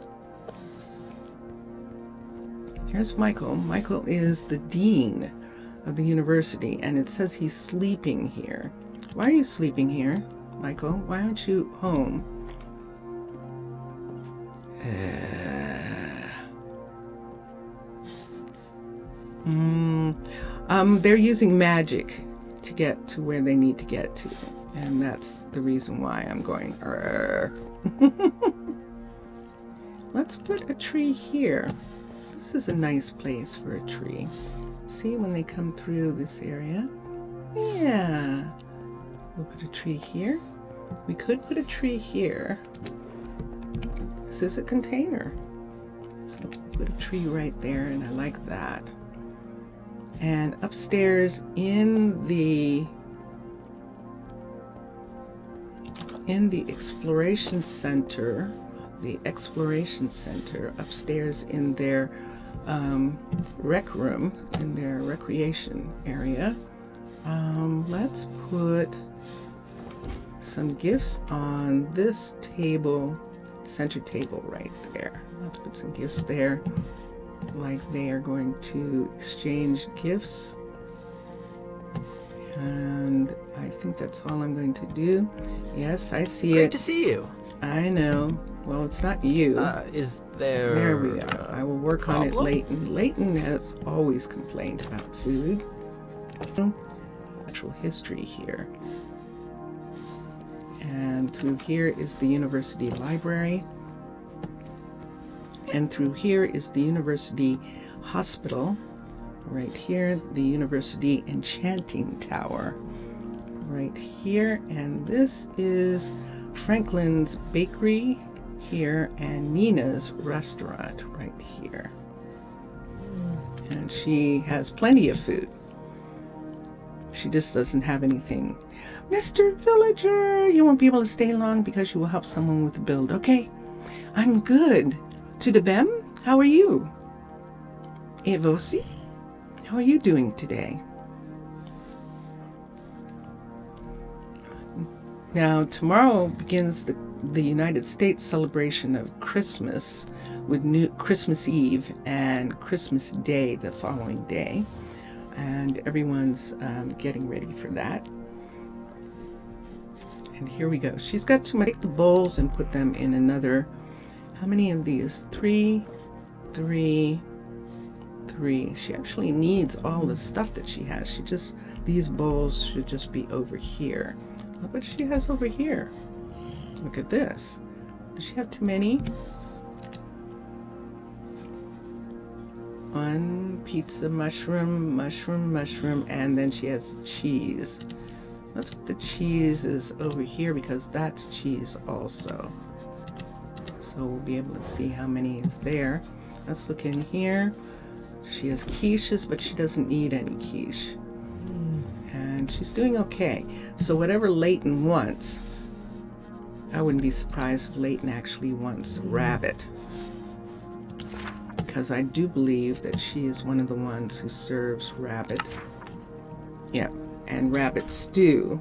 Here's Michael. Michael is the dean of the university, and it says he's sleeping here. Why are you sleeping here, Michael? Why aren't you home? They're using magic to get to where they need to get to, and that's the reason why I'm going. Let's put a tree here. This is a nice place for a tree. See, when they come through this area? Yeah. We'll put a tree here. We could put a tree here. This is a container. So put a tree right there, and I like that. And upstairs in the exploration center, upstairs in their rec room, in their recreation area, let's put some gifts on this table, center table right there. Let's put some gifts there, like they are going to exchange gifts. And I think that's all I'm going to do. Yes, I see it. Great to see you. I know. Well, it's not you. Is there... There we are. I will work problem? on it, Leighton. Leighton has always complained about food. Natural history here. And through here is the university library. And through here is the university hospital. Right here, the university enchanting tower. Right here, and this is Franklin's bakery here and Nina's restaurant right here. And she has plenty of food. She just doesn't have anything. Mr. Villager, you won't be able to stay long because you will help someone with the build, okay? I'm good. Tudo bem? How are you? E você? How are you doing today? Now, tomorrow begins the United States celebration of Christmas with Christmas Eve and Christmas Day the following day. And everyone's getting ready for that. And here we go. She's got to make the bowls and put them in another, how many of these? 3, 3, 3. She actually needs all the stuff that she has. These bowls should just be over here. Look what she has over here. Look at this. Does she have too many? 1 pizza, mushroom, and then she has cheese. Let's put the cheese is over here because that's cheese also. So we'll be able to see how many is there. Let's look in here. She has quiches, but she doesn't need any quiche. And she's doing okay. So whatever Leighton wants, I wouldn't be surprised if Leighton actually wants rabbit. Because I do believe that she is one of the ones who serves rabbit. Yeah, and rabbit stew.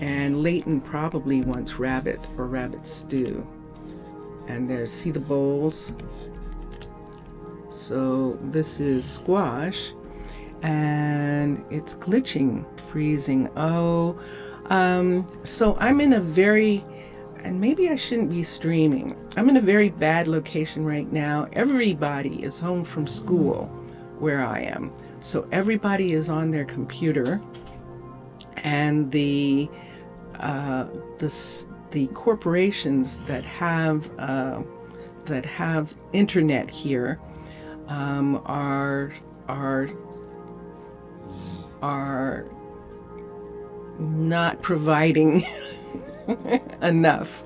And Leighton probably wants rabbit or rabbit stew. And there's, see the bowls? So this is squash. And it's glitching, freezing. Oh, so I'm in a very, and maybe I shouldn't be streaming. I'm in a very bad location right now. Everybody is home from school where I am. So everybody is on their computer, and the corporations that have internet here are not providing enough.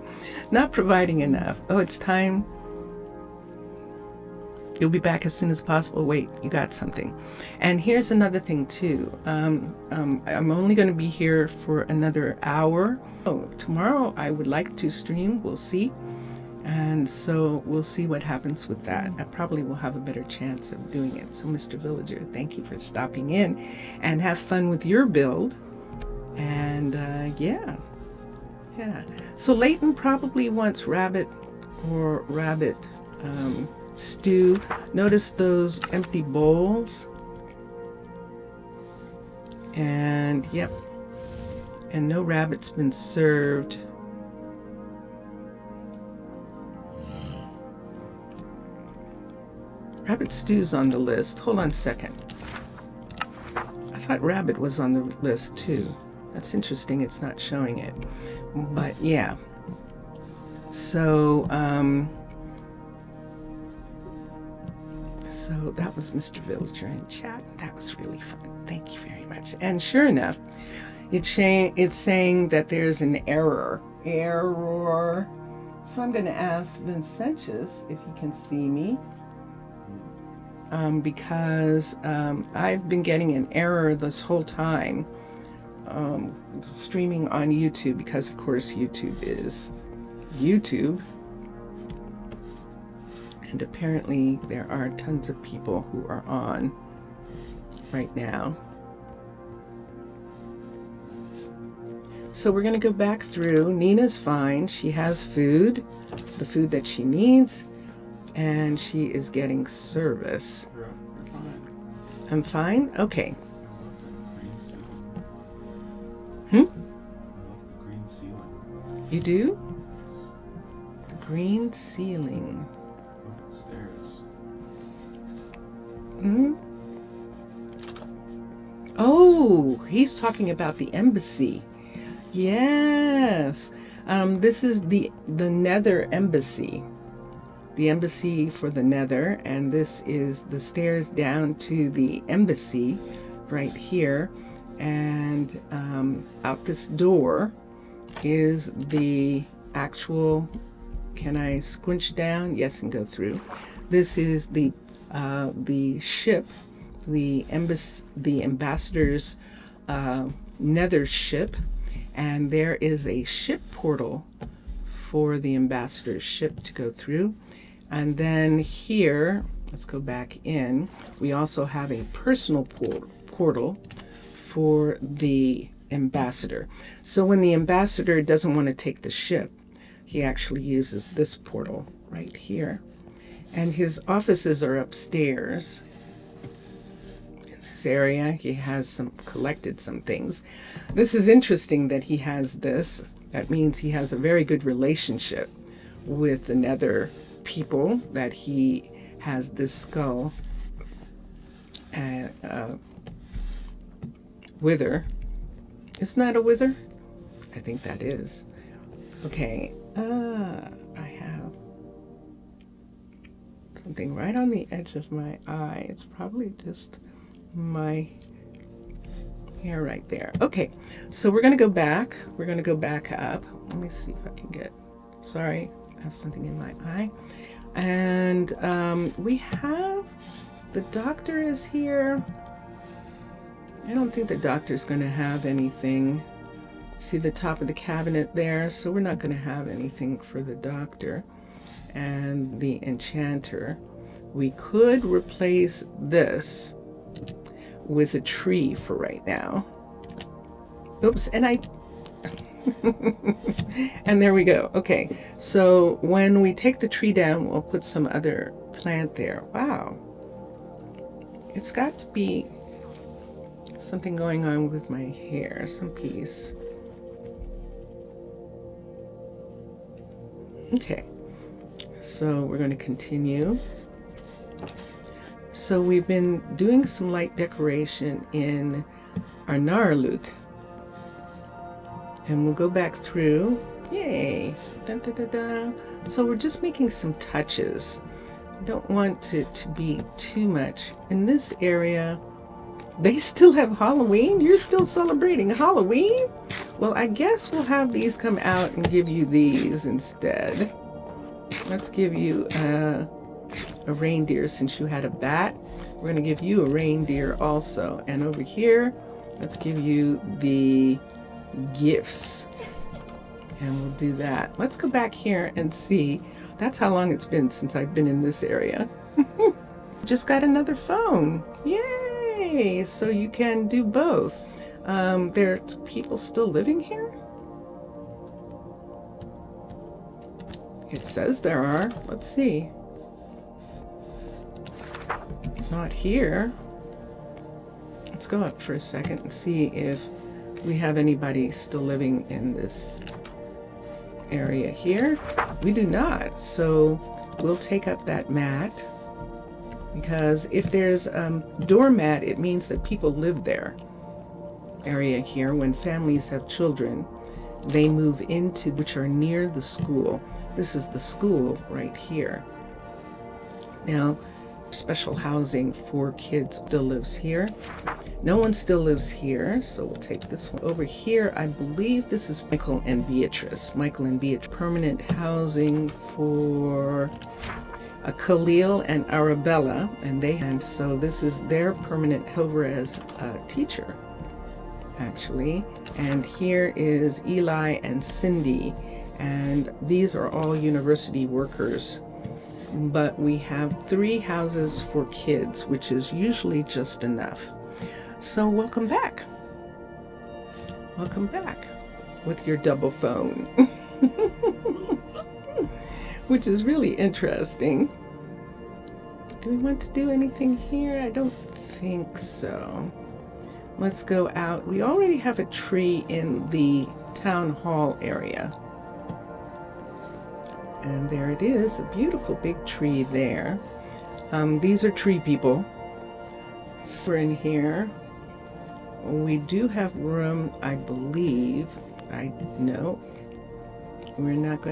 Not providing enough. Oh, it's time. You'll be back as soon as possible. Wait, you got something. And here's another thing too. I'm only going to be here for another hour. Oh, tomorrow I would like to stream. We'll see. And so we'll see what happens with that. I probably will have a better chance of doing it. So Mr. Villager, thank you for stopping in, and have fun with your build. And yeah. So Leighton probably wants rabbit or rabbit stew. Notice those empty bowls. And yep. And no rabbit's been served. Rabbit stew's on the list. Hold on a second. I thought rabbit was on the list too. That's interesting. It's not showing it. But yeah. So, so that was Mr. Villager in chat. That was really fun. Thank you very much. And sure enough, it's saying that there's an error. So I'm going to ask Vincentius if he can see me. Because I've been getting an error this whole time streaming on YouTube, because of course YouTube is YouTube, and apparently there are tons of people who are on right now. So we're going to go back through. Nina's fine. She has food, the food that she needs. And she is getting service. I'm fine? Okay. You do? The green ceiling. Oh, he's talking about the embassy. Yes. This is the Nether Embassy. The embassy for the Nether, and this is the stairs down to the embassy right here. And out this door is the actual, can I squinch down? Yes, and go through. This is the ship, the ambassador's Nether ship, and there is a ship portal for the ambassador's ship to go through. And then here, let's go back in. We also have a personal portal for the ambassador. So when the ambassador doesn't want to take the ship, he actually uses this portal right here. And his offices are upstairs. In this area, he has collected some things. This is interesting that he has this. That means he has a very good relationship with the nether people, that he has this skull wither. Isn't that a wither? I think that is. Okay, I have something right on the edge of my eye. It's probably just my hair right there. Okay, so we're going to go back. We're going to go back up. Let me see if I can get, sorry, I have something in my eye. And we have, the doctor is here. I don't think the doctor's going to have anything. See the top of the cabinet there? So we're not going to have anything for the doctor. And the enchanter, we could replace this with a tree for right now. Oops, and and there we go. Okay, so when we take the tree down, we'll put some other plant there. Wow. It's got to be something going on with my hair, some piece. Okay, so we're going to continue. So we've been doing some light decoration in Arnaaluk, and we'll go back through. Yay! Dun, dun, dun, dun. So we're just making some touches. I don't want it to be too much. In this area, they still have Halloween? You're still celebrating Halloween? Well, I guess we'll have these come out and give you these instead. Let's give you a reindeer since you had a bat. We're going to give you a reindeer also. And over here, let's give you the gifts. And we'll do that. Let's go back here and see. That's how long it's been since I've been in this area. Just got another phone. Yay! So you can do both. There's people still living here? It says there are. Let's see. Not here. Let's go up for a second and see if we have anybody still living in this area here. We do not. So we'll take up that mat, because if there's doormat, it means that people live there. Area here, when families have children, they move into, which are near the school. This is the school right here. Now, special housing for kids still lives here. No one still lives here, so we'll take this one. Over here, I believe this is Michael and Beatrice. Michael and Beatrice, permanent housing for Khalil and Arabella, and so this is their permanent hover as a teacher, actually. And here is Eli and Cindy, and these are all university workers. But we have 3 houses for kids, which is usually just enough. So welcome back. Welcome back with your double phone. Which is really interesting. Do we want to do anything here? I don't think so. Let's go out. We already have a tree in the town hall area. And there it is, a beautiful big tree there. These are tree people. So we're in here. We do have room, I believe. No, we're not going